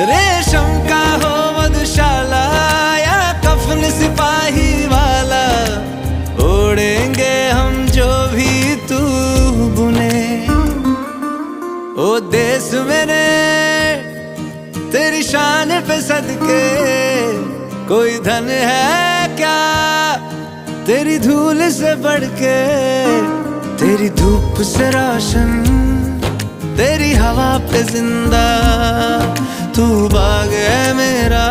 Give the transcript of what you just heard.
रेशम का हो मधुशाला या कफन सिपाही वाला, ओढ़ेंगे हम जो भी तू बुने। ओ देश मेरे तेरी शान पे सदके, कोई धन है क्या तेरी धूल से बढ़ के। तेरी धूप से रोशन, तेरी हवा पे जिंदा, तू बाग है मेरा।